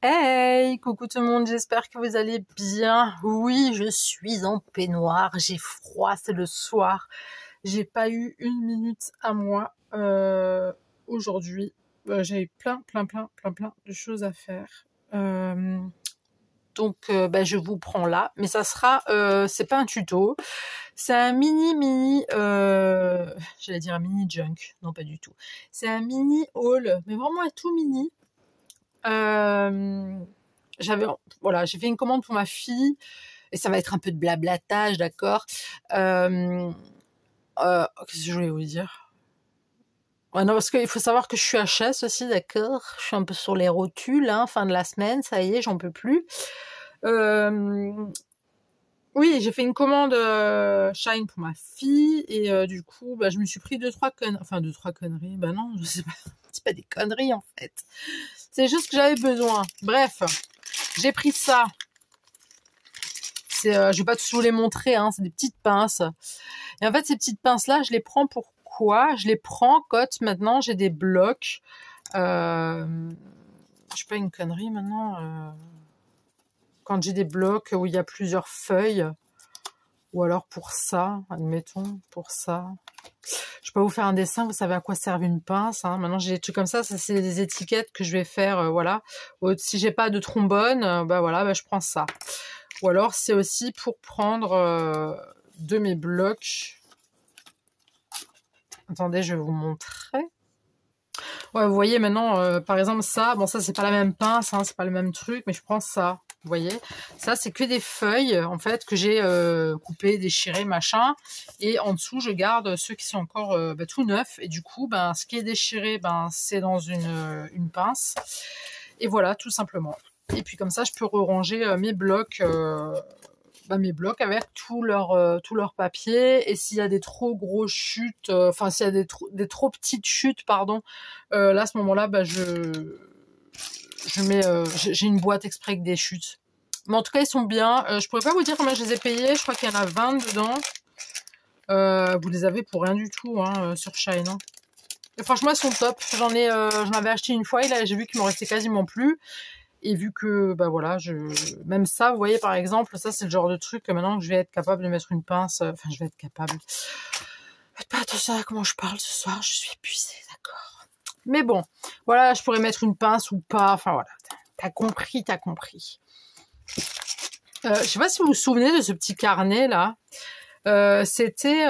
Hey, coucou tout le monde, j'espère que vous allez bien. Oui, je suis en peignoir, j'ai froid, c'est le soir. J'ai pas eu une minute à moi aujourd'hui. J'ai plein de choses à faire. Donc, je vous prends là, mais ça sera, c'est pas un tuto, c'est un j'allais dire un mini junk, non pas du tout. C'est un mini haul, mais vraiment un tout mini. Euh, j'ai fait une commande pour ma fille et ça va être un peu de blablatage, d'accord. Qu'est-ce que je voulais vous dire? Ouais, non, parce qu'il faut savoir que je suis HS aussi, d'accord. Je suis un peu sur les rotules, hein, fin de la semaine, ça y est, j'en peux plus. Oui, j'ai fait une commande Shine pour ma fille et du coup, je me suis pris deux trois conneries. Bah non, je sais pas, c'est pas des conneries en fait. C'est juste que j'avais besoin. Bref, j'ai pris ça. Je vais pas tous vous les montrer, hein, c'est des petites pinces. Et en fait, ces petites pinces-là, je les prends pourquoi? Je les prends quand maintenant j'ai des blocs. Je sais pas, une connerie maintenant. Quand j'ai des blocs où il y a plusieurs feuilles. Ou alors pour ça, admettons, pour ça. Je peux vous faire un dessin, vous savez à quoi sert une pince. Hein. Maintenant, j'ai des trucs comme ça c'est des étiquettes que je vais faire, voilà. Si j'ai pas de trombone, je prends ça. Ou alors, c'est aussi pour prendre de mes blocs. Attendez, je vais vous montrer. Ouais, vous voyez maintenant, par exemple, ça, bon, ça, c'est pas la même pince, hein, c'est pas le même truc, mais je prends ça. Vous voyez, ça c'est que des feuilles en fait que j'ai coupées, déchirées, machin. Et en dessous, je garde ceux qui sont encore tout neufs. Et du coup, ce qui est déchiré, c'est dans une pince. Et voilà, tout simplement. Et puis comme ça, je peux ranger mes blocs avec tout leur papier. Et s'il y a des trop grosses chutes, s'il y a des trop petites chutes, pardon, là à ce moment-là, j'ai une boîte exprès avec des chutes. Mais en tout cas, ils sont bien. Je pourrais pas vous dire combien je les ai payés. Je crois qu'il y en a 20 dedans. Vous les avez pour rien du tout sur Shine. Hein. Et franchement, ils sont top. J'en avais acheté une fois et là, j'ai vu qu'il m'en restait quasiment plus. Et vu que, même ça, vous voyez, par exemple, ça, c'est le genre de truc que maintenant que je vais être capable de mettre une pince. Enfin, je vais être capable. Faites pas attention à comment je parle ce soir. Je suis épuisée, d'accord. Mais bon, voilà, je pourrais mettre une pince ou pas. Enfin, voilà. T'as compris. Je sais pas si vous vous souvenez de ce petit carnet là. C'était,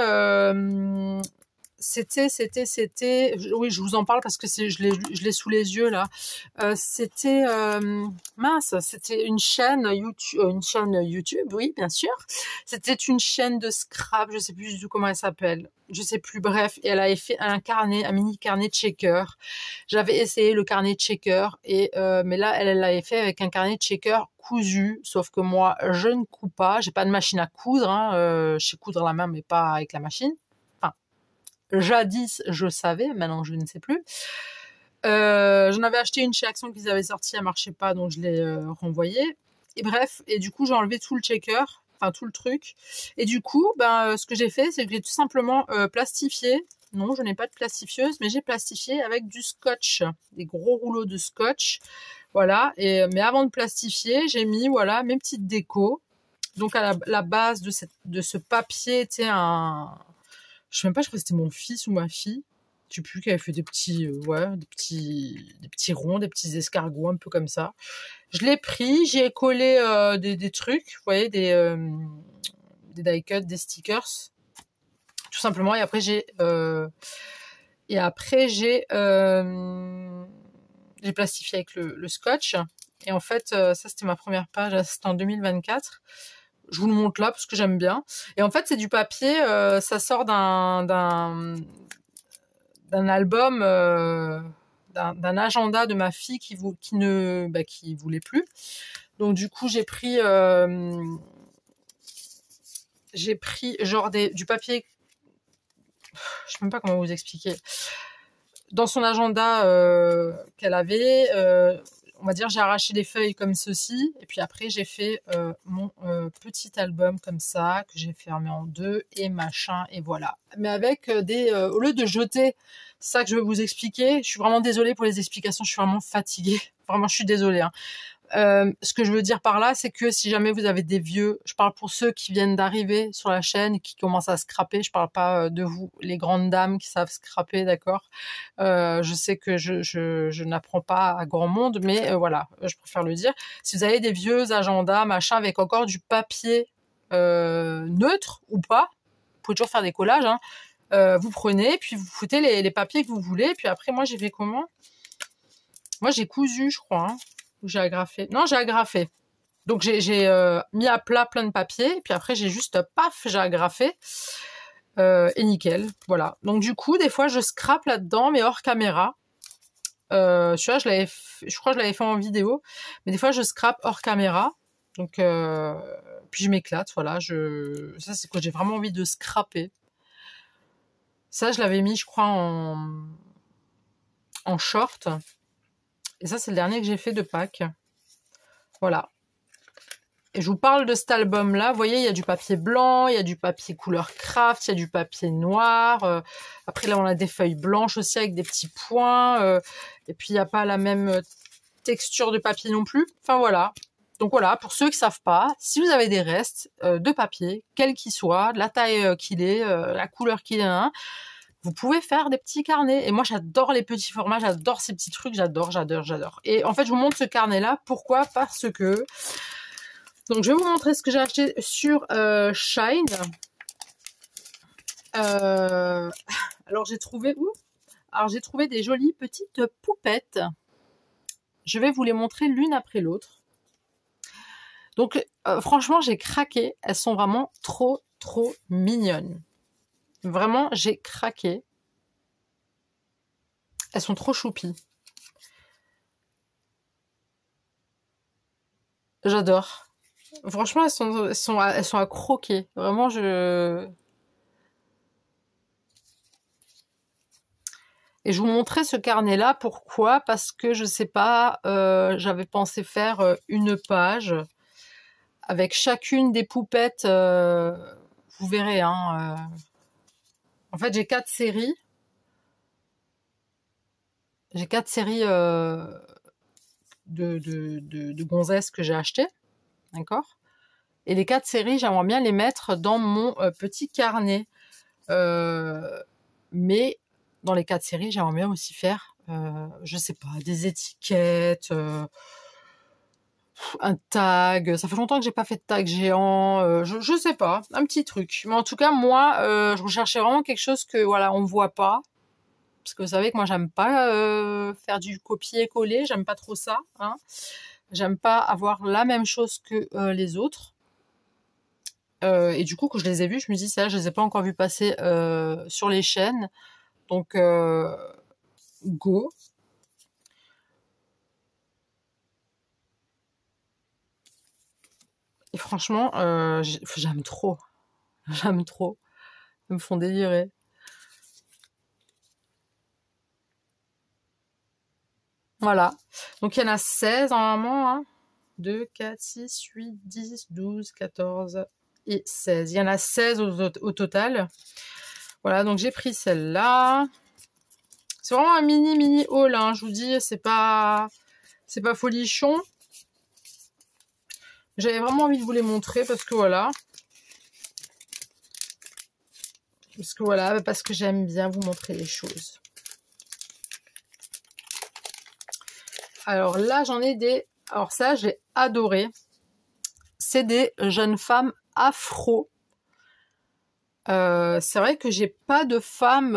oui, je vous en parle parce que je l'ai sous les yeux là. C'était c'était une chaîne YouTube, oui, bien sûr. C'était une chaîne de scrap, je sais plus du tout comment elle s'appelle. Je sais plus, bref, et elle avait fait un mini carnet de checker. J'avais essayé le carnet de checker mais là elle l'avait fait avec un carnet de checker cousu, sauf que moi je ne couds pas, j'ai pas de machine à coudre, je sais coudre à la main mais pas avec la machine. Enfin, jadis je savais, maintenant je ne sais plus. J'en avais acheté une chez Action qu'ils avaient sorti, elle marchait pas, donc je l'ai renvoyée. Et bref, et du coup j'ai enlevé tout le checker, enfin tout le truc. Et du coup, ce que j'ai fait, c'est que j'ai tout simplement plastifié. Non, je n'ai pas de plastifieuse, mais j'ai plastifié avec du scotch, des gros rouleaux de scotch. Voilà. Mais avant de plastifier, j'ai mis mes petites décos. Donc à la base de ce papier, tu sais, je sais même pas, je crois que c'était mon fils ou ma fille. Je sais plus, qui avait fait des petits ronds, des petits escargots, un peu comme ça. Je l'ai pris, j'y ai collé des trucs, vous voyez, des die cuts, des stickers, tout simplement. Et après j'ai plastifié avec le scotch. Et en fait, ça c'était ma première page, c'était en 2024. Je vous le montre là parce que j'aime bien. Et en fait, c'est du papier, ça sort d'un album, d'un agenda de ma fille qui voulait plus. Donc du coup, j'ai pris genre du papier, je sais même pas comment vous expliquer. Dans son agenda qu'elle avait, on va dire, j'ai arraché des feuilles comme ceci, et puis après j'ai fait mon petit album comme ça, que j'ai fermé en deux, et machin, et voilà. Mais avec au lieu de jeter, c'est ça que je veux vous expliquer, je suis vraiment désolée pour les explications, je suis vraiment fatiguée, vraiment je suis désolée. Hein. Ce que je veux dire par là, c'est que si jamais vous avez des vieux, je parle pour ceux qui viennent d'arriver sur la chaîne et qui commencent à scraper, je parle pas de vous, les grandes dames qui savent scraper, d'accord. Je sais que je n'apprends pas à grand monde, mais voilà, je préfère le dire. Si vous avez des vieux agendas, machin, avec encore du papier neutre ou pas, vous pouvez toujours faire des collages, hein. Vous prenez, puis vous foutez les papiers que vous voulez, puis après, moi, j'ai fait comment? Moi, j'ai cousu, je crois, hein. Ou j'ai agrafé. Non, j'ai agrafé. Donc, j'ai mis à plat plein de papiers, puis après, j'ai juste, paf, j'ai agrafé. Et nickel, voilà. Donc, du coup, des fois, je scrape là-dedans, mais hors caméra. Celui-là, je crois que je l'avais fait en vidéo, mais des fois, je scrape hors caméra. Donc, puis je m'éclate, voilà. Ça, c'est quoi, j'ai vraiment envie de scraper. Ça, je l'avais mis, je crois, en short. Et ça, c'est le dernier que j'ai fait de Pâques. Voilà. Et je vous parle de cet album-là. Vous voyez, il y a du papier blanc, il y a du papier couleur craft, il y a du papier noir. Après, là, on a des feuilles blanches aussi avec des petits points. Et puis, il n'y a pas la même texture de papier non plus. Enfin, voilà. Donc, voilà, pour ceux qui savent pas, si vous avez des restes de papier, quel qu'il soit, de la taille qu'il est, la couleur qu'il est, hein, vous pouvez faire des petits carnets. Et moi, j'adore les petits formats, j'adore ces petits trucs, j'adore. Et en fait, je vous montre ce carnet-là. Pourquoi? Parce que... Donc, je vais vous montrer ce que j'ai acheté sur Shine. Alors, j'ai trouvé où? Alors, j'ai trouvé des jolies petites poupettes. Je vais vous les montrer l'une après l'autre. Donc, franchement, j'ai craqué. Elles sont vraiment trop, trop mignonnes. Vraiment, j'ai craqué. Elles sont trop choupies. J'adore. Franchement, elles sont à croquer. Vraiment, Et je vous montrais ce carnet-là. Pourquoi? Parce que, je sais pas, j'avais pensé faire une page avec chacune des poupettes. Vous verrez, hein. En fait, j'ai 4 séries. J'ai 4 séries de gonzesses que j'ai achetées. D'accord? Et les 4 séries, j'aimerais bien les mettre dans mon petit carnet. Mais dans les 4 séries, j'aimerais bien aussi faire, je sais pas, des étiquettes, un tag. Ça fait longtemps que j'ai pas fait de tag géant. Je sais pas, un petit truc. Mais en tout cas, moi, je recherchais vraiment quelque chose que, voilà, on voit pas. Parce que vous savez que moi, j'aime pas faire du copier-coller. J'aime pas trop ça, hein. J'aime pas avoir la même chose que les autres. Et du coup, quand je les ai vus, je me dis, ça, je les ai pas encore vus passer sur les chaînes. Donc, go. Et franchement, j'aime trop. J'aime trop. Ils me font délirer. Voilà. Donc, il y en a 16 normalement. Hein. 2, 4, 6, 8, 10, 12, 14 et 16. Il y en a 16 au total. Voilà, donc j'ai pris celle-là. C'est vraiment un mini haul, hein. Je vous dis, c'est pas folichon. J'avais vraiment envie de vous les montrer parce que voilà. Parce que j'aime bien vous montrer les choses. Alors là, j'en ai des... Alors ça, j'ai adoré. C'est des jeunes femmes afro. C'est vrai que j'ai pas de femmes,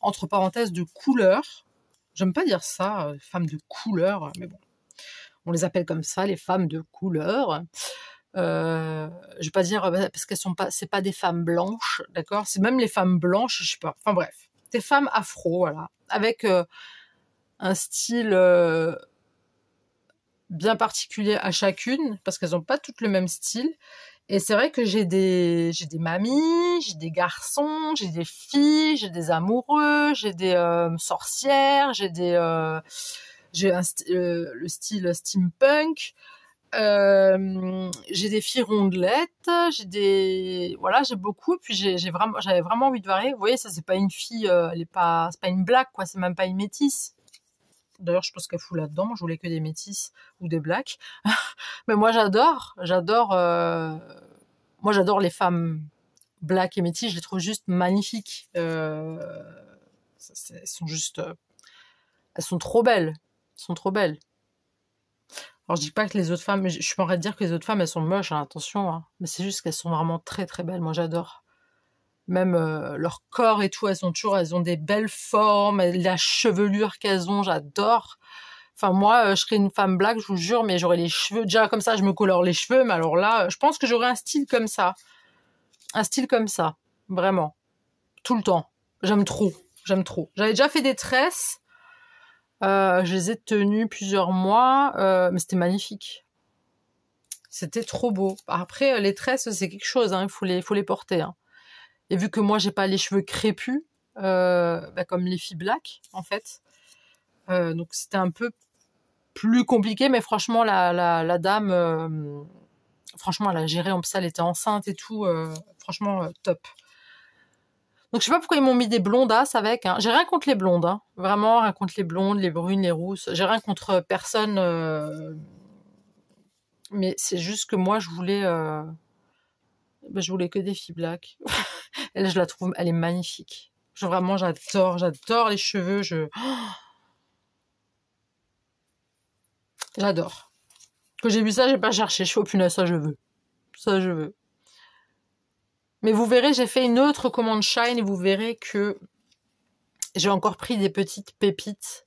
entre parenthèses, de couleur. J'aime pas dire ça, femmes de couleur, mais bon. On les appelle comme ça, les femmes de couleur. Je vais pas dire parce qu'elles sont pas, c'est pas des femmes blanches, d'accord. C'est même les femmes blanches, je sais pas. Enfin bref, des femmes afro, voilà, avec un style bien particulier à chacune, parce qu'elles ont pas toutes le même style. Et c'est vrai que j'ai des mamies, j'ai des garçons, j'ai des filles, j'ai des amoureux, j'ai des sorcières, j'ai le style steampunk. J'ai des filles rondelettes, j'ai beaucoup. Puis j'avais vraiment envie de varier. Vous voyez, ça c'est pas une fille, c'est pas une black quoi, c'est même pas une métisse. D'ailleurs, je pense qu'elle fout là-dedans. Moi, je voulais que des métisses ou des blacks. Mais moi, j'adore. Moi, j'adore les femmes black et métisses. Je les trouve juste magnifiques. Elles sont juste... elles sont trop belles. Elles sont trop belles. Alors, je dis pas que les autres femmes... Je suis pas en train de dire que les autres femmes, elles sont moches, hein, attention. Hein. Mais c'est juste qu'elles sont vraiment très, très belles. Moi, j'adore. Même leur corps et tout, elles ont des belles formes, la chevelure qu'elles ont, j'adore. Enfin, moi, je serais une femme black, je vous jure, mais j'aurais les cheveux, déjà comme ça, je me colore les cheveux, mais alors là, je pense que j'aurais un style comme ça. Un style comme ça, vraiment. Tout le temps. J'aime trop, j'aime trop. J'avais déjà fait des tresses, je les ai tenues plusieurs mois, mais c'était magnifique. C'était trop beau. Après, les tresses, c'est quelque chose, hein, il faut les porter, hein. Et vu que moi, j'ai pas les cheveux crépus, comme les filles black, en fait. Donc, c'était un peu plus compliqué, mais franchement, la dame, franchement, elle a géré. En plus, elle était enceinte et tout. Franchement, top. Donc, je sais pas pourquoi ils m'ont mis des blondasses avec. Hein. J'ai rien contre les blondes. Hein. Vraiment, rien contre les blondes, les brunes, les rousses. J'ai rien contre personne. Mais c'est juste que moi, je voulais que des filles black. Elle, je la trouve, elle est magnifique. Vraiment, j'adore les cheveux. J'adore. Quand j'ai vu ça, j'ai pas cherché. Je fais, oh punaise, ça je veux. Ça je veux. Mais vous verrez, j'ai fait une autre commande Shine et vous verrez que j'ai encore pris des petites pépites.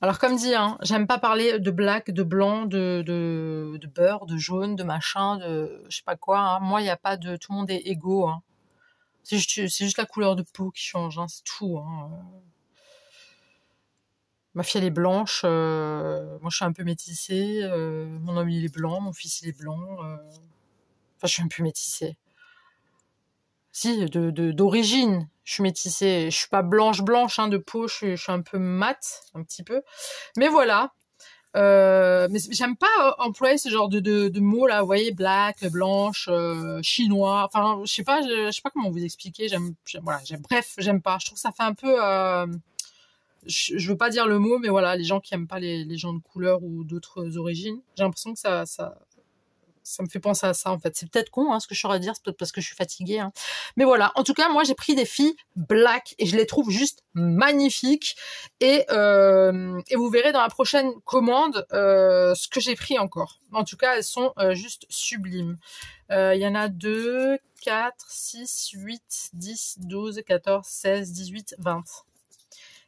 Alors comme dit, hein, j'aime pas parler de black, de blanc, de beurre, de jaune, de machin, de je sais pas quoi. Hein. Moi, il y a pas de... Tout le monde est égaux. Hein. C'est juste la couleur de peau qui change, hein, c'est tout. Hein. Ma fille, elle est blanche. Moi, je suis un peu métissée. Mon homme, il est blanc. Mon fils, il est blanc. Enfin, je suis un peu métissée. Si, d'origine, je suis métissée. Je suis pas blanche hein, de peau. Je suis un peu mate, un petit peu. Mais voilà. Mais j'aime pas employer ce genre de mots là. Vous voyez, black, blanche, chinois. Enfin, je sais pas comment vous expliquer. Bref, j'aime pas. Je trouve que ça fait un peu... je veux pas dire le mot, mais voilà, les gens qui aiment pas les gens de couleur ou d'autres origines, j'ai l'impression que ça me fait penser à ça, en fait. C'est peut-être con, hein, ce que je saurais dire, c'est peut-être parce que je suis fatiguée, hein. Mais voilà, en tout cas, moi, j'ai pris des filles black et je les trouve juste magnifiques. Et vous verrez dans la prochaine commande ce que j'ai pris encore. En tout cas, elles sont juste sublimes. Il y en a 2, 4, 6, 8, 10, 12, 14, 16, 18, 20.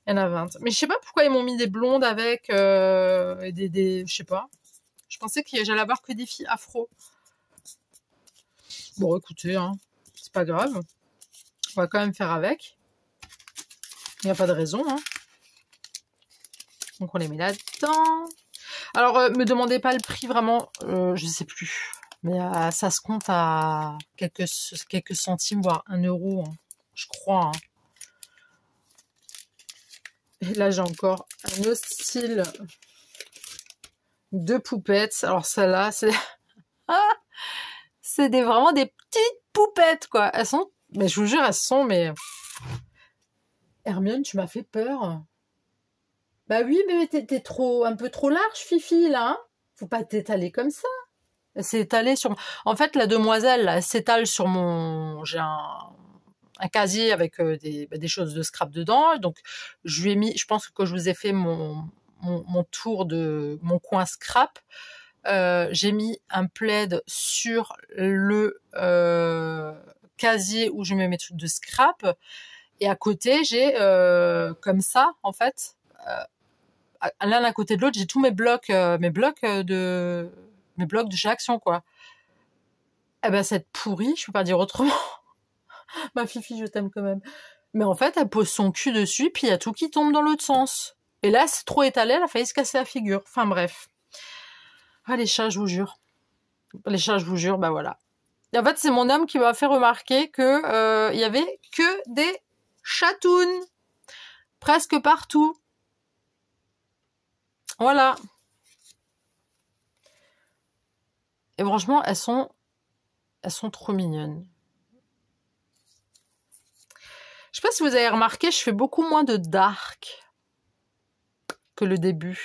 Il y en a 20. Mais je sais pas pourquoi ils m'ont mis des blondes avec je sais pas. Je pensais que j'allais avoir que des filles afro. Bon, écoutez, hein, c'est pas grave. On va quand même faire avec. Il n'y a pas de raison. Hein. Donc on les met là-dedans. Alors, me demandez pas le prix vraiment, je sais plus. Mais ça se compte à quelques centimes, voire 1 euro, hein, je crois. Hein. Et là, j'ai encore un autre style de poupettes. Alors celle-là, c'est vraiment des petites poupettes, quoi. Elles sont, mais je vous jure, elles sont, mais... Hermione, tu m'as fait peur. Bah oui, mais t'es un peu trop large, Fifi, là. Hein, faut pas t'étaler comme ça. Elle s'est étalée sur... En fait, la demoiselle, là, elle s'étale sur mon... J'ai un casier avec des choses de scrap dedans. Donc, je lui ai mis... Je pense que quand je vous ai fait mon tour de mon coin scrap, j'ai mis un plaid sur le casier où je mets mes trucs de scrap. Et à côté, j'ai comme ça, en fait, l'un à côté de l'autre, j'ai tous mes blocs de chez Action, quoi. Eh ben, cette pourrie, je peux pas dire autrement. Ma Fifi, je t'aime quand même. Mais en fait, elle pose son cul dessus, puis il y a tout qui tombe dans l'autre sens. Et là, c'est trop étalé, elle a failli se casser la figure. Enfin bref. Ah, les chats, je vous jure. Les chats, je vous jure, bah voilà. Et en fait, c'est mon homme qui m'a fait remarquer que il y avait que des chatounes. Presque partout. Voilà. Et franchement, elles sont trop mignonnes. Je sais pas si vous avez remarqué, je fais beaucoup moins de dark que le début.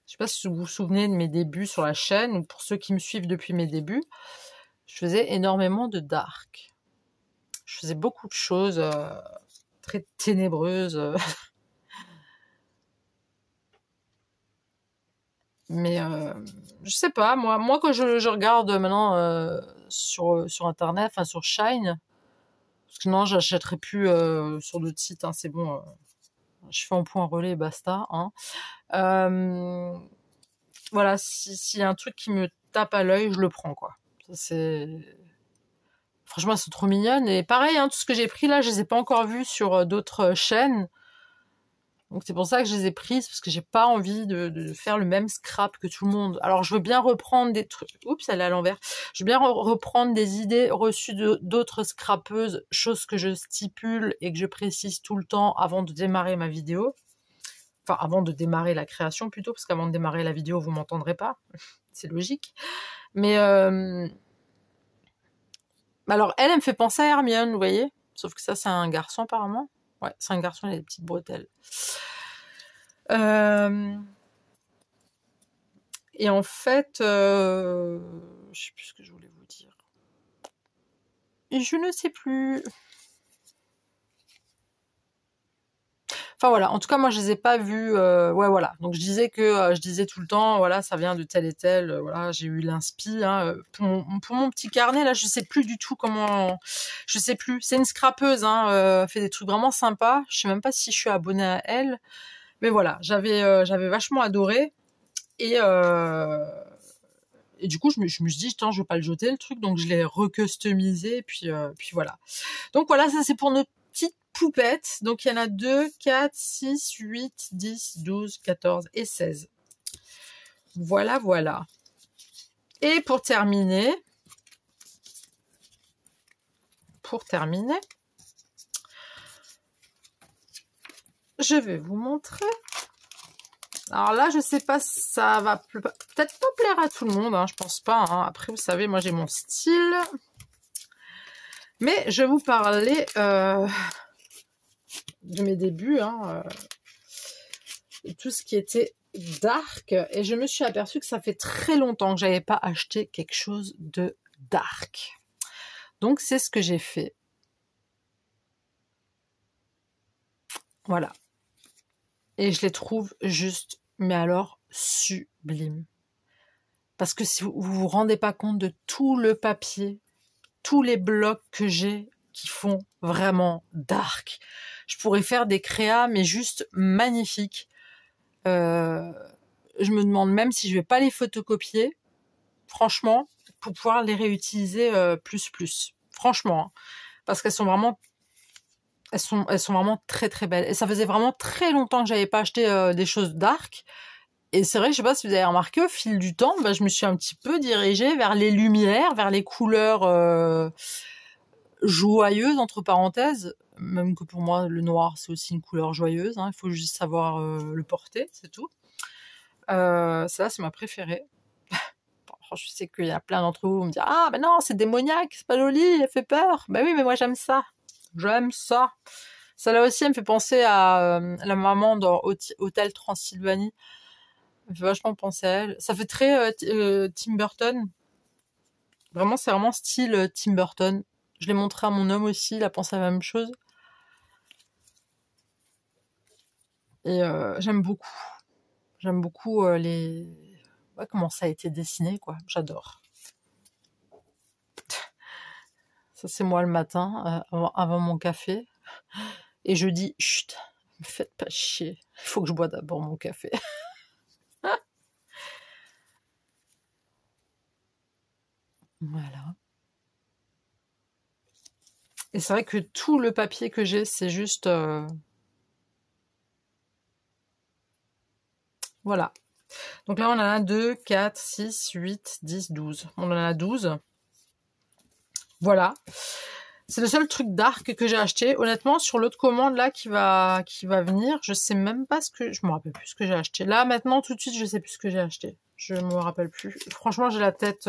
Je sais pas si vous vous souvenez de mes débuts sur la chaîne, ou pour ceux qui me suivent depuis mes débuts, je faisais énormément de dark. Je faisais beaucoup de choses très ténébreuses. Mais je sais pas, moi quand je regarde maintenant sur internet, enfin sur Shine, parce que non, j'achèterai plus sur d'autres sites, hein, c'est bon, je fais un point relais et basta. Hein. Voilà, s'il y a un truc qui me tape à l'œil, je le prends, quoi. Franchement, elles sont trop mignonnes. Et pareil, hein, tout ce que j'ai pris là, je les ai pas encore vus sur d'autres chaînes. Donc c'est pour ça que je les ai prises, parce que j'ai pas envie de faire le même scrap que tout le monde. Alors je veux bien reprendre des trucs... Oups, elle est à l'envers. Je veux bien reprendre des idées reçues d'autres scrapeuses, chose que je stipule et que je précise tout le temps avant de démarrer ma vidéo. Enfin, avant de démarrer la création plutôt, parce qu'avant de démarrer la vidéo, vous m'entendrez pas. C'est logique. Mais alors elle me fait penser à Hermione, vous voyez. Sauf que ça, c'est un garçon apparemment. Ouais, c'est un garçon, il a des petites bretelles. Et en fait, je sais plus ce que je voulais vous dire. Et je ne sais plus. Enfin voilà, en tout cas moi je les ai pas vus. Ouais voilà, donc je disais que je disais tout le temps, voilà, ça vient de tel et tel. Voilà, j'ai eu l'inspi. Hein, pour mon petit carnet là, je sais plus du tout comment. Je sais plus. C'est une scrapeuse, hein, fait des trucs vraiment sympas. Je sais même pas si je suis abonnée à elle. Mais voilà, j'avais vachement adoré. Et du coup, je me suis dit, attends, je vais pas le jeter le truc, donc je l'ai recustomisé, puis voilà. Donc voilà, ça c'est pour notre petite poupette. Donc il y en a 2, 4, 6, 8, 10, 12, 14 et 16. Voilà, voilà. Et pour terminer, je vais vous montrer. Alors là, je sais pas si ça va peut-être pas plaire à tout le monde, hein, je pense pas. Hein. Après, vous savez, moi j'ai mon style. Mais je vais vous parler de mes débuts, hein, et tout ce qui était dark. Et je me suis aperçue que ça fait très longtemps que j'avais pas acheté quelque chose de dark. Donc c'est ce que j'ai fait. Voilà. Et je les trouve juste, mais alors, sublimes. Parce que si vous vous rendez pas compte de tout le papier, tous les blocs que j'ai qui font vraiment dark. Je pourrais faire des créas, mais juste magnifiques. Je me demande même si je vais pas les photocopier, franchement, pour pouvoir les réutiliser plus. Franchement, hein. Parce qu'elles sont vraiment... Elles sont vraiment très très belles. Et ça faisait vraiment très longtemps que j'avais pas acheté des choses dark. Et c'est vrai, je sais pas si vous avez remarqué, au fil du temps, bah, je me suis un petit peu dirigée vers les lumières, vers les couleurs joyeuses, entre parenthèses. Même que pour moi, le noir, c'est aussi une couleur joyeuse. Hein. Il faut juste savoir le porter, c'est tout. Ça, c'est ma préférée. Je sais qu'il y a plein d'entre vous qui me disent « Ah, ben non, c'est démoniaque, c'est pas joli, elle fait peur. » Ben oui, mais moi, j'aime ça. J'aime ça. Celle-là aussi, elle me fait penser à la maman dans Hôtel Transylvanie. Elle me fait vachement penser à elle. Ça fait très Tim Burton. Vraiment, c'est vraiment style Tim Burton. Je l'ai montré à mon homme aussi, il a pensé à la même chose. Et j'aime beaucoup. J'aime beaucoup les... Ouais, comment ça a été dessiné, quoi. J'adore. Ça, c'est moi le matin, avant mon café. Et je dis, chut, me faites pas chier. Il faut que je bois d'abord mon café. Voilà. Et c'est vrai que tout le papier que j'ai, c'est juste... Voilà. Donc là, on en a 2, 4, 6, 8, 10, 12. On en a 12. Voilà. C'est le seul truc dark que j'ai acheté. Honnêtement, sur l'autre commande là qui va venir, je sais même pas ce que... Je me rappelle plus ce que j'ai acheté. Là, maintenant, tout de suite, je sais plus ce que j'ai acheté. Je me rappelle plus. Franchement, j'ai la tête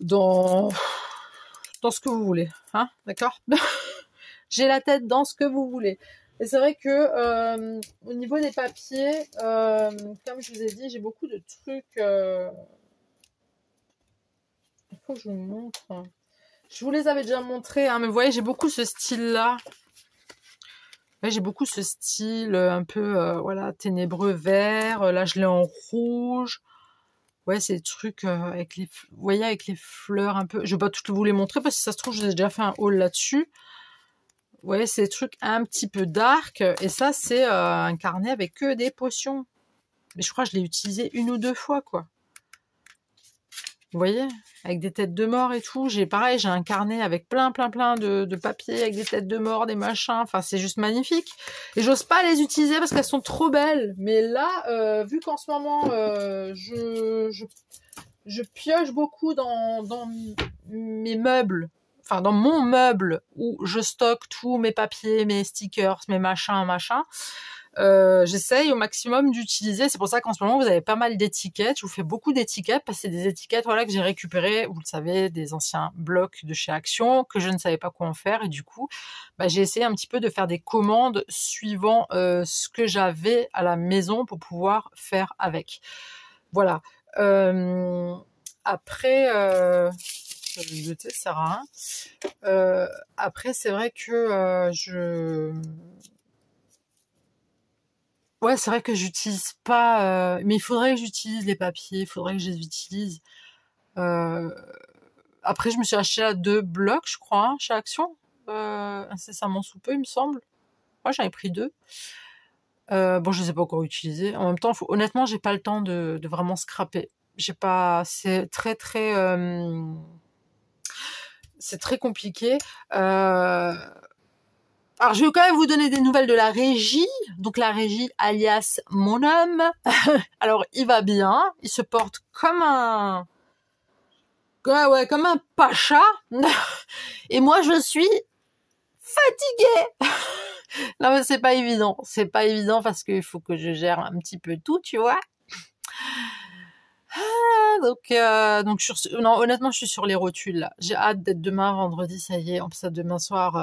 dans dans ce que vous voulez, hein, d'accord. J'ai la tête dans ce que vous voulez. Et c'est vrai que au niveau des papiers, comme je vous ai dit, j'ai beaucoup de trucs. Il faut que je vous montre. Je vous les avais déjà montrés, hein, mais vous voyez, j'ai beaucoup ce style-là. Ouais, j'ai beaucoup ce style un peu, voilà, ténébreux vert. Là, je l'ai en rouge. Ouais, c'est des trucs avec les, vous voyez, avec les fleurs un peu. Je vais pas toutes vous les montrer parce que si ça se trouve, j'ai déjà fait un haul là-dessus. Ouais, c'est des trucs un petit peu dark. Et ça, c'est un carnet avec que des potions. Mais je crois que je l'ai utilisé 1 ou 2 fois, quoi. Vous voyez, avec des têtes de mort et tout. Pareil, j'ai un carnet avec plein de papiers, avec des têtes de mort, des machins. Enfin, c'est juste magnifique. Et j'ose pas les utiliser parce qu'elles sont trop belles. Mais là, vu qu'en ce moment, je pioche beaucoup dans mes meubles. Enfin, dans mon meuble où je stocke tous mes papiers, mes stickers, mes machins. J'essaye au maximum d'utiliser. C'est pour ça qu'en ce moment, vous avez pas mal d'étiquettes. Je vous fais beaucoup d'étiquettes parce que c'est des étiquettes, voilà, que j'ai récupérées, vous le savez, des anciens blocs de chez Action que je ne savais pas quoi en faire. Et du coup, j'ai essayé un petit peu de faire des commandes suivant ce que j'avais à la maison pour pouvoir faire avec. Voilà. Après, je vais le jeter, ça sert à rien. Après, c'est vrai que ouais, c'est vrai que j'utilise pas, mais il faudrait que j'utilise les papiers, il faudrait que je les utilise. Après, je me suis acheté là 2 blocs, je crois, hein, chez Action, incessamment sous peu, il me semble. Moi, j'en ai pris 2. Bon, je les ai pas encore utilisés. En même temps, honnêtement, j'ai pas le temps de vraiment scraper. J'ai pas, c'est très compliqué. Alors, je vais quand même vous donner des nouvelles de la régie. Donc, la régie, alias mon homme. Alors, il va bien. Il se porte comme comme un pacha. Et moi, je suis fatiguée. Non, mais c'est pas évident. C'est pas évident parce qu'il faut que je gère un petit peu tout, tu vois. Donc non, honnêtement, je suis sur les rotules, là. J'ai hâte d'être demain, vendredi, ça y est. En plus, demain soir,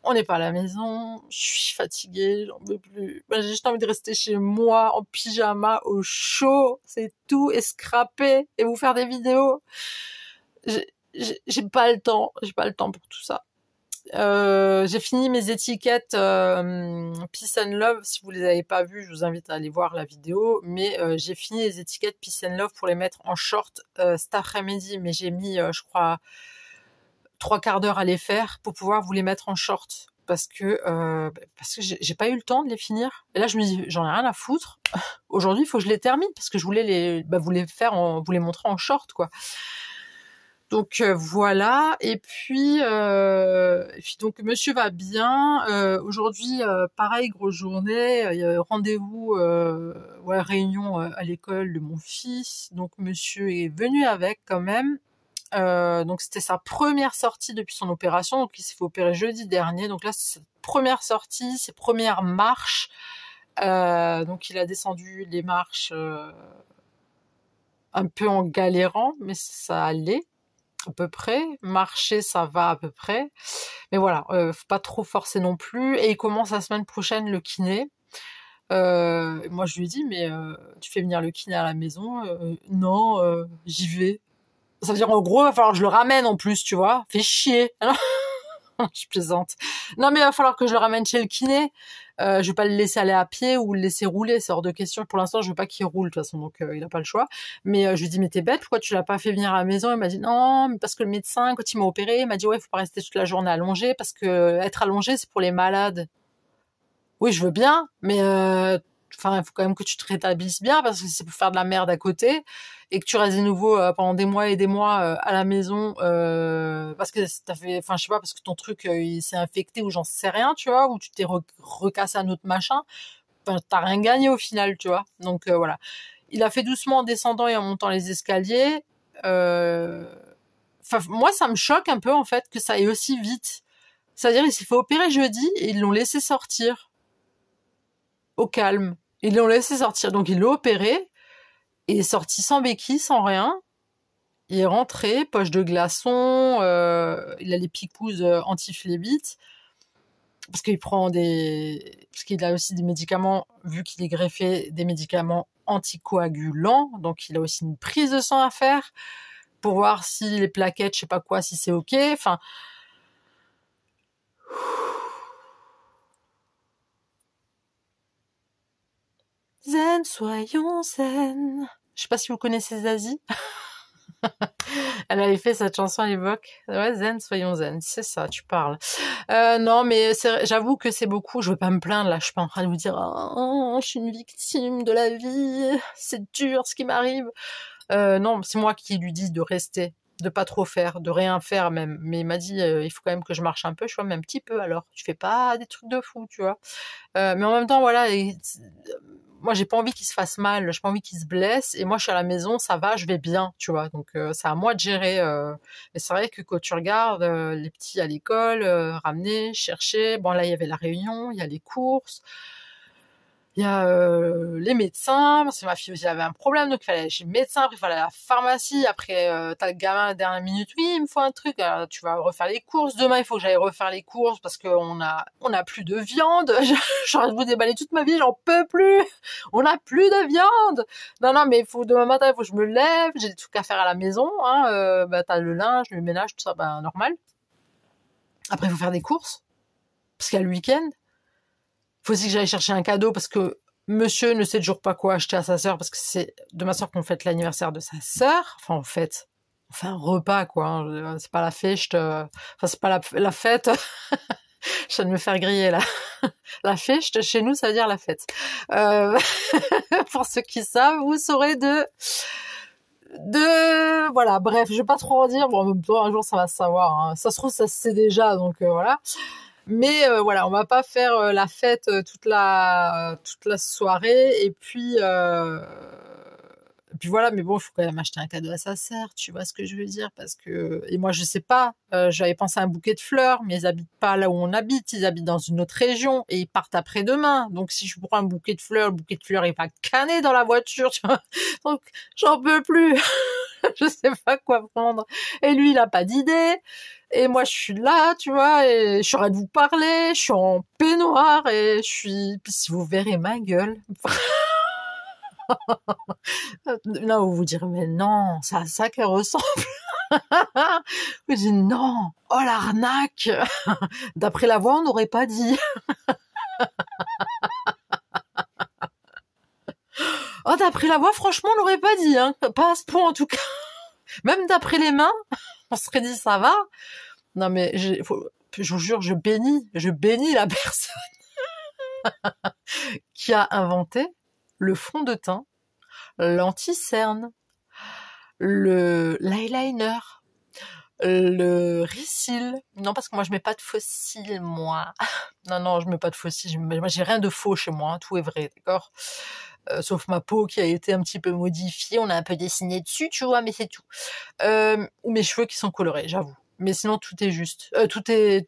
on n'est pas à la maison. Je suis fatiguée, j'en peux plus. J'ai juste envie de rester chez moi, en pyjama, au chaud, c'est tout, et scraper, et vous faire des vidéos. J'ai pas le temps. J'ai pas le temps pour tout ça. J'ai fini mes étiquettes Peace and Love. Si vous les avez pas vues, je vous invite à aller voir la vidéo. Mais j'ai fini les étiquettes Peace and Love pour les mettre en short cet après-midi. Mais j'ai mis, je crois, 3/4 d'heure à les faire pour pouvoir vous les mettre en short. Parce que j'ai pas eu le temps de les finir. Et là, je me dis, j'en ai rien à foutre. Aujourd'hui, il faut que je les termine parce que je voulais vous les montrer en short, quoi. Donc voilà, et puis donc monsieur va bien. Aujourd'hui, pareil, grosse journée, rendez-vous, réunion à l'école de mon fils. Donc monsieur est venu avec quand même. Donc c'était sa première sortie depuis son opération. Donc il s'est fait opérer jeudi dernier. Donc là c'est sa première sortie, ses premières marches. Donc il a descendu les marches un peu en galérant, mais ça allait. À peu près, marcher ça va à peu près, mais voilà, faut pas trop forcer non plus. Et il commence la semaine prochaine le kiné. Moi je lui dis mais tu fais venir le kiné à la maison? Non, j'y vais. Ça veut dire en gros il va falloir que je le ramène en plus, tu vois, fais chier. Je plaisante. Non mais il va falloir que je le ramène chez le kiné. Je vais pas le laisser aller à pied ou le laisser rouler, c'est hors de question. Pour l'instant, je veux pas qu'il roule de toute façon, donc il a pas le choix. Mais je lui dis mais t'es bête, pourquoi tu l'as pas fait venir à la maison? Il m'a dit non, mais parce que le médecin quand il m'a opéré, il m'a dit ouais, faut pas rester toute la journée allongé parce que être allongé c'est pour les malades. Oui, je veux bien, mais il faut quand même que tu te rétablisses bien parce que c'est pour faire de la merde à côté et que tu restes de nouveau pendant des mois et des mois à la maison parce que t'as fait, je sais pas, parce que ton truc il s'est infecté ou j'en sais rien, tu vois, ou tu t'es recassé un autre machin. T'as rien gagné au final, tu vois. Donc voilà. Il a fait doucement en descendant et en montant les escaliers. Moi, ça me choque un peu en fait que ça aille aussi vite. C'est-à-dire, il s'est fait opérer jeudi et ils l'ont laissé sortir au calme. Ils l'ont laissé sortir, donc ils l'ont opéré. Il est sorti sans béquille, sans rien. Il est rentré, poche de glaçons, il a les picouzes anti-phlébite, parce qu'il parce qu'il a aussi des médicaments, vu qu'il est greffé, des médicaments anticoagulants, donc il a aussi une prise de sang à faire, pour voir si les plaquettes, je sais pas quoi, si c'est ok, enfin... Zen, soyons zen. Je sais pas si vous connaissez Zazie. Elle avait fait cette chanson à l'époque. Ouais, zen, soyons zen. C'est ça, tu parles. Non, mais j'avoue que c'est beaucoup. Je veux pas me plaindre, là. Je suis pas en train de vous dire, oh, je suis une victime de la vie. C'est dur, ce qui m'arrive. Non, c'est moi qui lui dis de rester, de pas trop faire, de rien faire même. Mais il m'a dit, il faut quand même que je marche un peu. Je vois, mais un petit peu, alors. Tu fais pas des trucs de fou, tu vois. Mais en même temps, voilà, moi j'ai pas envie qu'il se fasse mal, j'ai pas envie qu'il se blesse, et moi je suis à la maison, ça va, je vais bien, tu vois, donc c'est à moi de gérer. Mais c'est vrai que quand tu regardes les petits à l'école, ramener, chercher, bon là il y avait la réunion, il y a les courses, il y a les médecins, parce que ma fille aussi avait un problème, donc il fallait aller chez le médecin, après il fallait aller à la pharmacie, après t'as le gamin à la dernière minute, oui il me faut un truc, alors, tu vas refaire les courses, demain il faut que j'aille refaire les courses parce qu'on a plus de viande, j'arrête de vous déballer toute ma vie, j'en peux plus, on a plus de viande, non mais il faut demain matin, il faut que je me lève, j'ai des trucs à faire à la maison, hein, bah t'as le linge, le ménage, tout ça, bah normal. Après il faut faire des courses, parce qu'il y a le week-end. Faut aussi que j'aille chercher un cadeau parce que monsieur ne sait toujours pas quoi acheter à sa sœur parce que c'est de ma sœur qu'on fête l'anniversaire de sa sœur. Enfin, on fait un repas, quoi. Hein. C'est pas la fête, enfin, c'est pas la fête. Je viens de me faire griller, là. La fête, chez nous, ça veut dire la fête. Pour ceux qui savent, vous saurez voilà, bref, je vais pas trop en dire. Bon, en même temps, un jour, ça va se savoir. Hein. Ça se trouve, ça se sait déjà, donc voilà. Mais voilà, on va pas faire la fête toute la soirée, et puis voilà. Mais bon, il faut quand même acheter un cadeau à sa sœur, tu vois ce que je veux dire, parce que, et moi je sais pas, j'avais pensé à un bouquet de fleurs, mais ils habitent pas là où on habite, ils habitent dans une autre région et ils partent après-demain. Donc si je prends un bouquet de fleurs, le bouquet de fleurs il va canner dans la voiture, tu vois. Donc j'en peux plus. Je sais pas quoi prendre. Et lui, il a pas d'idée. Et moi, je suis là, tu vois, et je suis en train de vous parler, je suis en peignoir, et puis si vous verrez ma gueule. Là, vous vous direz, mais non, c'est à ça qu'elle ressemble. Vous dites, non, oh l'arnaque. D'après la voix, on n'aurait pas dit. Oh, d'après la voix, franchement, on n'aurait pas dit, hein. Pas à ce point, en tout cas. Même d'après les mains, on serait dit, ça va. Non, mais je vous jure, je bénis la personne qui a inventé le fond de teint, l'anti-cerne, l'eyeliner, le rissil. Non, parce que moi, je mets pas de faux cils, moi. Non, je mets pas de faux cils. Moi, j'ai rien de faux chez moi, hein. Tout est vrai, d'accord? Sauf ma peau qui a été un petit peu modifiée, on a un peu dessiné dessus, tu vois, mais c'est tout. Ou mes cheveux qui sont colorés, j'avoue. Mais sinon, tout est juste. Tout est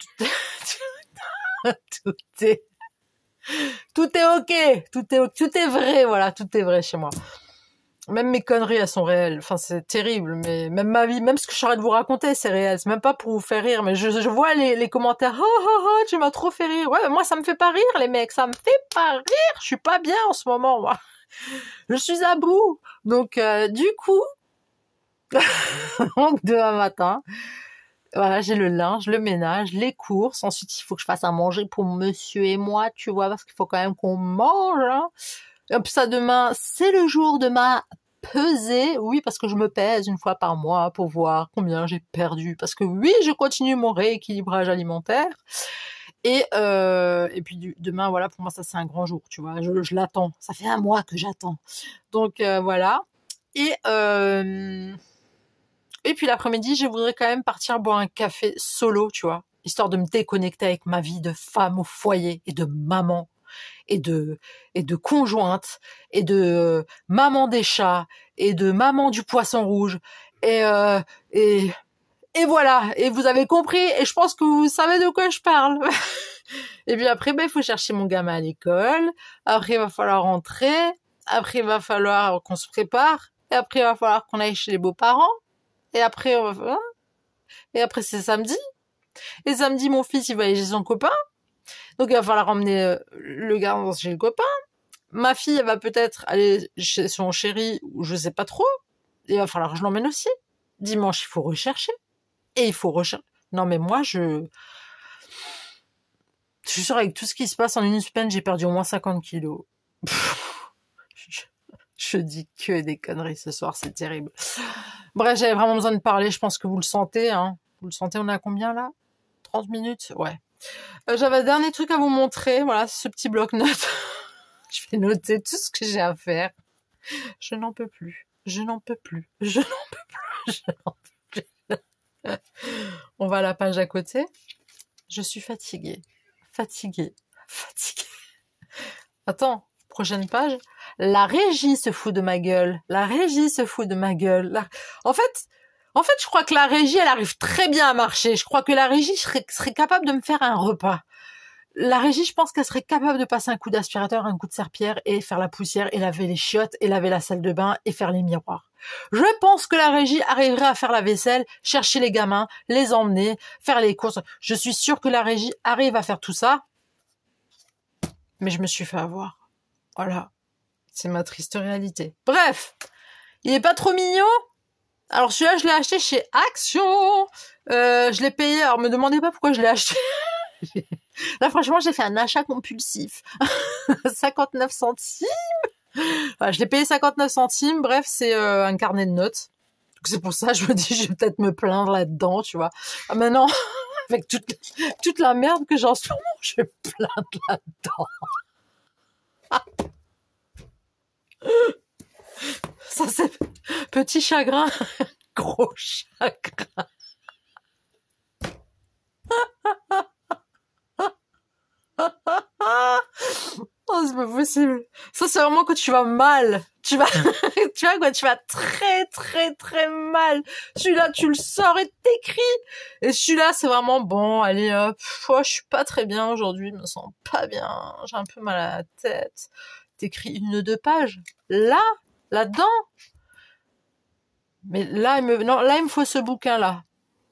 ok. Tout est vrai, voilà. Tout est vrai chez moi. Même mes conneries, elles sont réelles. Enfin, c'est terrible. Mais même ma vie, même ce que je suis en train de vous raconter, c'est réel. C'est même pas pour vous faire rire. Mais je vois les commentaires. Oh, tu m'as trop fait rire. Ouais, moi, ça me fait pas rire, les mecs. Ça me fait pas rire. Je suis pas bien en ce moment, moi. Je suis à bout. Donc, du coup, donc demain matin, voilà, j'ai le linge, le ménage, les courses. Ensuite, il faut que je fasse à manger pour monsieur et moi, tu vois, parce qu'il faut quand même qu'on mange. Hein. Et puis ça, demain, c'est le jour de ma pesée. Oui, parce que je me pèse une fois par mois pour voir combien j'ai perdu. Parce que oui, je continue mon rééquilibrage alimentaire. Et puis demain, voilà, pour moi, ça c'est un grand jour, tu vois. Je l'attends. Ça fait un mois que j'attends. Donc voilà. Et puis l'après-midi, je voudrais quand même partir boire un café solo, tu vois, histoire de me déconnecter avec ma vie de femme au foyer et de maman et de conjointe et de maman des chats et de maman du poisson rouge et voilà. Et vous avez compris. Et je pense que vous savez de quoi je parle. Et puis après, il faut chercher mon gamin à l'école. Après, il va falloir rentrer. Après, il va falloir qu'on se prépare. Et après, il va falloir qu'on aille chez les beaux-parents. Et après, et après c'est samedi. Et samedi, mon fils, il va aller chez son copain. Donc, il va falloir emmener le garçon chez le copain. Ma fille, elle va peut-être aller chez son chéri, ou je sais pas trop. Il va falloir que je l'emmène aussi. Dimanche, il faut rechercher. Et il faut rechercher. Non, mais moi, je suis sûre, avec tout ce qui se passe en une semaine, j'ai perdu au moins 50 kilos. Je dis que des conneries ce soir, c'est terrible. Bref, j'avais vraiment besoin de parler. Je pense que vous le sentez, hein. Vous le sentez, on est à combien, là? 30 minutes? Ouais. J'avais un dernier truc à vous montrer. Voilà, ce petit bloc-notes. Je vais noter tout ce que j'ai à faire. Je n'en peux plus. Je n'en peux plus. Je n'en peux plus. Je n'en peux plus. On va à la page à côté. Je suis fatiguée. Fatiguée. Fatiguée. Attends, prochaine page. La régie se fout de ma gueule. La régie se fout de ma gueule. En fait, je crois que la régie, elle arrive très bien à marcher. Je crois que la régie serait capable de me faire un repas. La régie, je pense qu'elle serait capable de passer un coup d'aspirateur, un coup de serpillère et faire la poussière et laver les chiottes et laver la salle de bain et faire les miroirs. Je pense que la régie arriverait à faire la vaisselle, chercher les gamins, les emmener, faire les courses. Je suis sûre que la régie arrive à faire tout ça. Mais je me suis fait avoir. Voilà. C'est ma triste réalité. Bref. Il est pas trop mignon? Alors celui-là, je l'ai acheté chez Action. Je l'ai payé. Alors me demandez pas pourquoi je l'ai acheté. Là, franchement, j'ai fait un achat compulsif. 59 centimes. Enfin, je l'ai payé 59 centimes. Bref, c'est un carnet de notes. Donc, c'est pour ça, je me dis, je vais peut-être me plaindre là-dedans, tu vois. Ah, maintenant, avec toute la merde que j'ai en ce moment, je vais me plaindre là-dedans. Ça, c'est petit chagrin, gros chagrin. Oh, c'est pas possible. Ça, c'est vraiment quand tu vas mal. Tu vois quoi, tu vas très, très, très mal. Celui-là, tu le sors et t'écris. Et celui-là, c'est vraiment bon, allez, hop. Je suis pas très bien aujourd'hui, je me sens pas bien. J'ai un peu mal à la tête. T'écris 1 ou 2 pages. Là-dedans. Mais là, il me faut ce bouquin-là.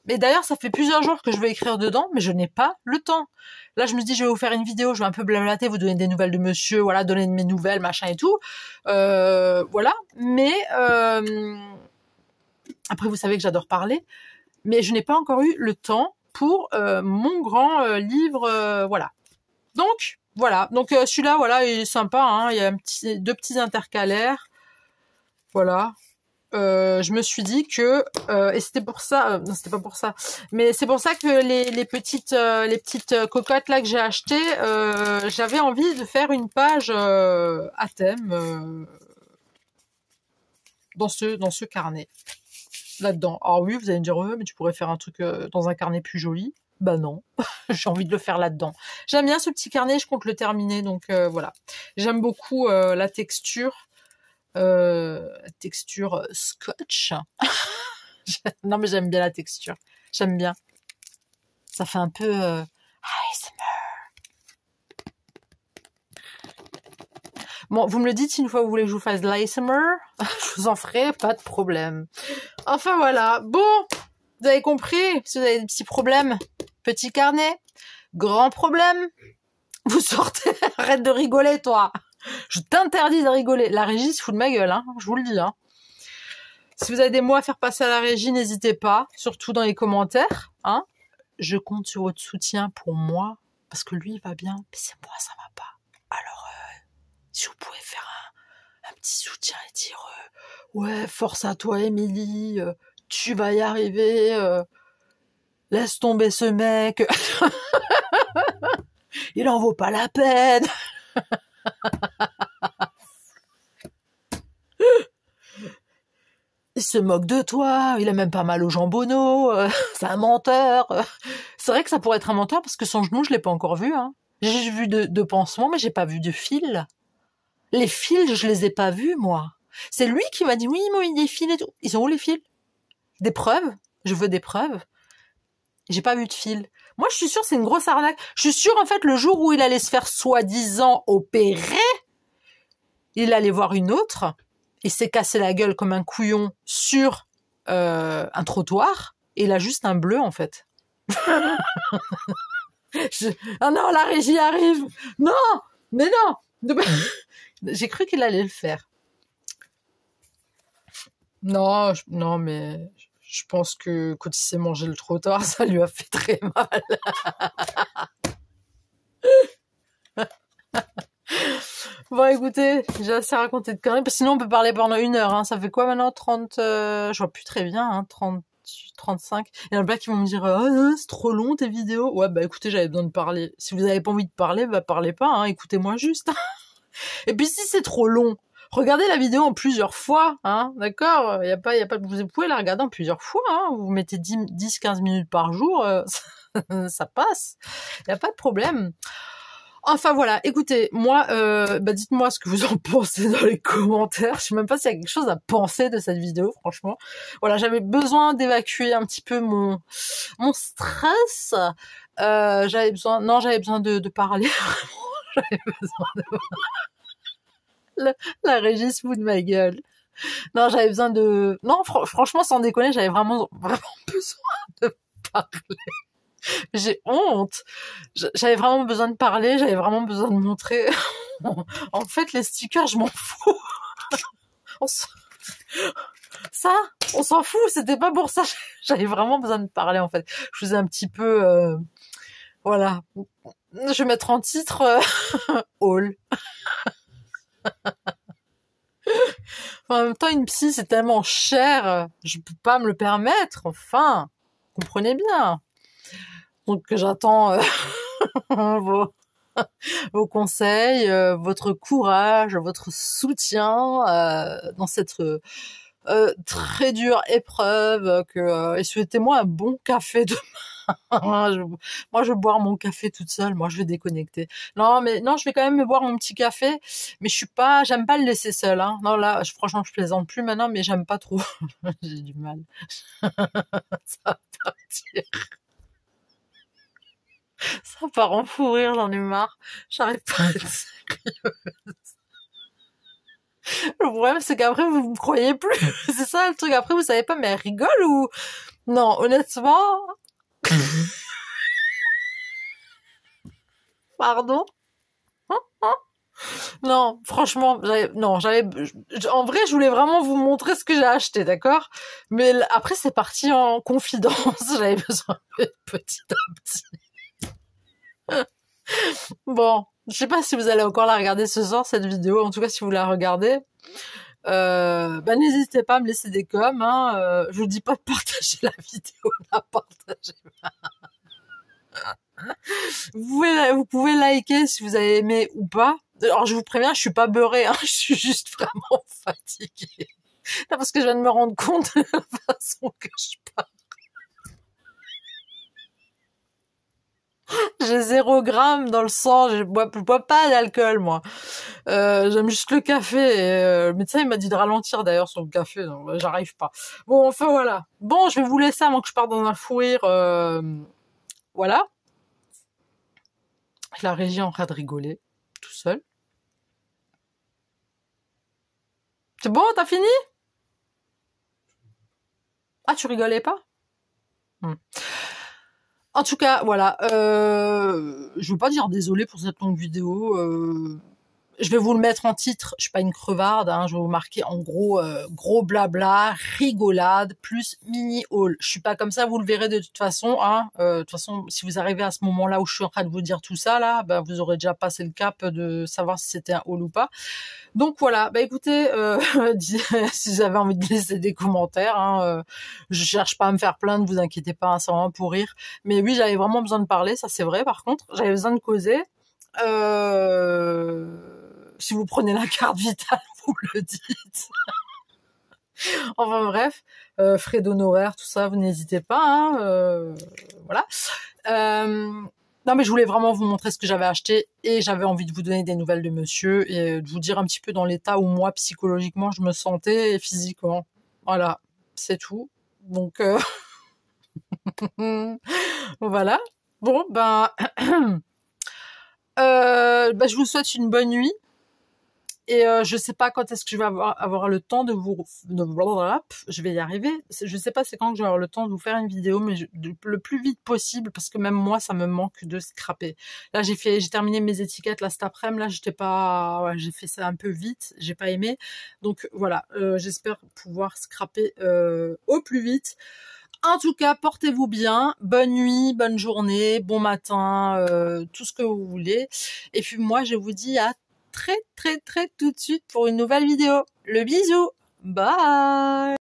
Mais d'ailleurs, ça fait plusieurs jours que je veux écrire dedans, mais je n'ai pas le temps. Là, je me dis, je vais vous faire une vidéo, je vais un peu blablater, vous donner des nouvelles de monsieur, voilà, donner mes nouvelles, machin et tout. Voilà. Mais après, vous savez que j'adore parler, mais je n'ai pas encore eu le temps pour mon grand livre, voilà. Donc, voilà. Donc, celui-là, voilà, il est sympa, hein. Il y a 2 petits intercalaires. Voilà. Je me suis dit que et c'était pour ça non, c'était pas pour ça, mais c'est pour ça que les petites cocottes là que j'ai achetées, j'avais envie de faire une page à thème dans ce carnet là-dedans. Alors oui, vous allez me dire mais tu pourrais faire un truc dans un carnet plus joli. Bah non, j'ai envie de le faire là-dedans. J'aime bien ce petit carnet, je compte le terminer, donc voilà. J'aime beaucoup la texture scotch. Non, mais j'aime bien la texture. J'aime bien. Ça fait un peu ASMR. Bon, vous me le dites si une fois vous voulez que je vous fasse de l'ASMR, je vous en ferai, pas de problème. Enfin voilà. Bon, vous avez compris. Si vous avez des petits problèmes, petit carnet, grand problème, vous sortez. Arrête de rigoler, toi. Je t'interdis de rigoler. La régie se fout de ma gueule, hein. Je vous le dis, hein. Si vous avez des mots à faire passer à la régie, n'hésitez pas, surtout dans les commentaires, hein. Je compte sur votre soutien pour moi, parce que lui, il va bien, mais c'est moi, ça va pas. Alors, si vous pouvez faire un petit soutien et dire, ouais, force à toi, Émilie, tu vas y arriver, laisse tomber ce mec, il en vaut pas la peine. Il se moque de toi, il a même pas mal au jambonneau, c'est un menteur. C'est vrai que ça pourrait être un menteur parce que son genou, je l'ai pas encore vu, hein. J'ai vu de pansements, mais j'ai pas vu de fils. Les fils, je les ai pas vus, moi. C'est lui qui m'a dit, oui, moi, il y a des fils et tout. Ils sont où les fils? Des preuves? Je veux des preuves. J'ai pas vu de fils. Moi, je suis sûre, c'est une grosse arnaque. Je suis sûre, en fait, le jour où il allait se faire soi-disant opérer, il allait voir une autre. Il s'est cassé la gueule comme un couillon sur un trottoir et il a juste un bleu en fait. Ah non, la régie arrive. Non, mais non. J'ai cru qu'il allait le faire. Non, non, mais je pense que quand il s'est mangé le trottoir, ça lui a fait très mal. Bon, écoutez, j'ai assez raconté de conneries, parce que sinon on peut parler pendant 1 heure. Hein. Ça fait quoi maintenant 30... je vois plus très bien, hein, 30, 35. Il y en a plein qui vont me dire oh, c'est trop long tes vidéos. Ouais, bah écoutez, j'avais besoin de parler. Si vous avez pas envie de parler, bah parlez pas, hein, écoutez-moi juste. Et puis si c'est trop long, regardez la vidéo en plusieurs fois, hein, d'accord? Y a pas, vous pouvez la regarder en plusieurs fois, hein. Vous mettez 10-15 minutes par jour, ça passe. Y a pas de problème. Enfin voilà, écoutez, moi, dites-moi ce que vous en pensez dans les commentaires. Je sais même pas s'il y a quelque chose à penser de cette vidéo, franchement. Voilà, j'avais besoin d'évacuer un petit peu mon stress. J'avais besoin de parler. J'avais besoin de... La régie se fout de ma gueule. Non, j'avais besoin de... Non, franchement, sans déconner, j'avais vraiment besoin de parler. J'ai honte. J'avais vraiment besoin de parler, j'avais vraiment besoin de montrer. En fait, les stickers, je m'en fous. On s'en fout, c'était pas pour ça. J'avais vraiment besoin de parler, en fait. Je faisais un petit peu... voilà. Je vais mettre en titre Haul. En même temps, une psy, c'est tellement cher. Je peux pas me le permettre. Enfin, comprenez bien. Donc, j'attends vos conseils, votre courage, votre soutien dans cette très dure épreuve. Et souhaitez-moi un bon café demain. Moi, je vais boire mon café toute seule. Moi, je vais déconnecter. Non, je vais quand même me boire mon petit café. Mais j'aime pas le laisser seul. Hein. Non, là, franchement, je plaisante plus maintenant, mais j'aime pas trop. J'ai du mal. Ça va partir. Ça part en fou rire, j'en ai marre. J'arrive pas à être sérieuse. Le problème, c'est qu'après, vous me croyez plus. C'est ça le truc. Après, vous savez pas, mais elle rigole ou... Non, honnêtement... Pardon? Non, franchement, en vrai, je voulais vraiment vous montrer ce que j'ai acheté, d'accord? Mais après, c'est parti en confidence. J'avais besoin de petit à petit. Bon, je sais pas si vous allez encore la regarder ce soir, cette vidéo. En tout cas, si vous la regardez, n'hésitez pas à me laisser des coms. Hein. Je vous dis pas de partager la vidéo, la partagez pas. Vous pouvez liker si vous avez aimé ou pas. Alors, je vous préviens, je suis pas beurrée, hein, je suis juste vraiment fatiguée. Là, parce que je viens de me rendre compte de la façon que je parle. J'ai 0 gramme dans le sang, je bois pas d'alcool, moi. J'aime juste le café. Et, le médecin, il m'a dit de ralentir, d'ailleurs, sur le café. Donc, j'arrive pas. Bon, enfin, voilà. Bon, je vais vous laisser avant que je parte dans un fou rire. Voilà. La régie est en train de rigoler, tout seul. C'est bon, t'as fini? Ah, tu rigolais pas? En tout cas, voilà. Je veux pas dire désolé pour cette longue vidéo. Je vais vous le mettre en titre. Je suis pas une crevarde. Hein, je vais vous marquer en gros gros blabla, rigolade plus mini haul. Je suis pas comme ça. Vous le verrez de toute façon. Hein. De toute façon, si vous arrivez à ce moment-là où je suis en train de vous dire tout ça là, vous aurez déjà passé le cap de savoir si c'était un haul ou pas. Donc voilà, écoutez, si vous avez envie de laisser des commentaires, hein, je cherche pas à me faire plaindre, vous inquiétez pas, hein, c'est vraiment pour rire. Mais oui, j'avais vraiment besoin de parler, ça c'est vrai par contre, j'avais besoin de causer. Si vous prenez la carte vitale, vous me le dites. Enfin bref, frais d'honoraires, tout ça, vous n'hésitez pas, hein, voilà. Non mais je voulais vraiment vous montrer ce que j'avais acheté et j'avais envie de vous donner des nouvelles de monsieur et de vous dire un petit peu dans l'état où moi psychologiquement je me sentais et physiquement. Voilà, c'est tout. Donc voilà. Bon je vous souhaite une bonne nuit Et je sais pas quand est-ce que je vais avoir le temps de vous... je vais y arriver. Je sais pas c'est quand que je vais avoir le temps de vous faire une vidéo, mais le plus vite possible, parce que même moi, ça me manque de scraper. Là, j'ai terminé mes étiquettes là cet après-midi. Là, j'étais pas... Ouais, j'ai fait ça un peu vite. J'ai pas aimé. Donc voilà, j'espère pouvoir scraper au plus vite. En tout cas, portez-vous bien. Bonne nuit, bonne journée, bon matin, tout ce que vous voulez. Et puis moi, je vous dis à très tout de suite pour une nouvelle vidéo. Le bisou. Bye.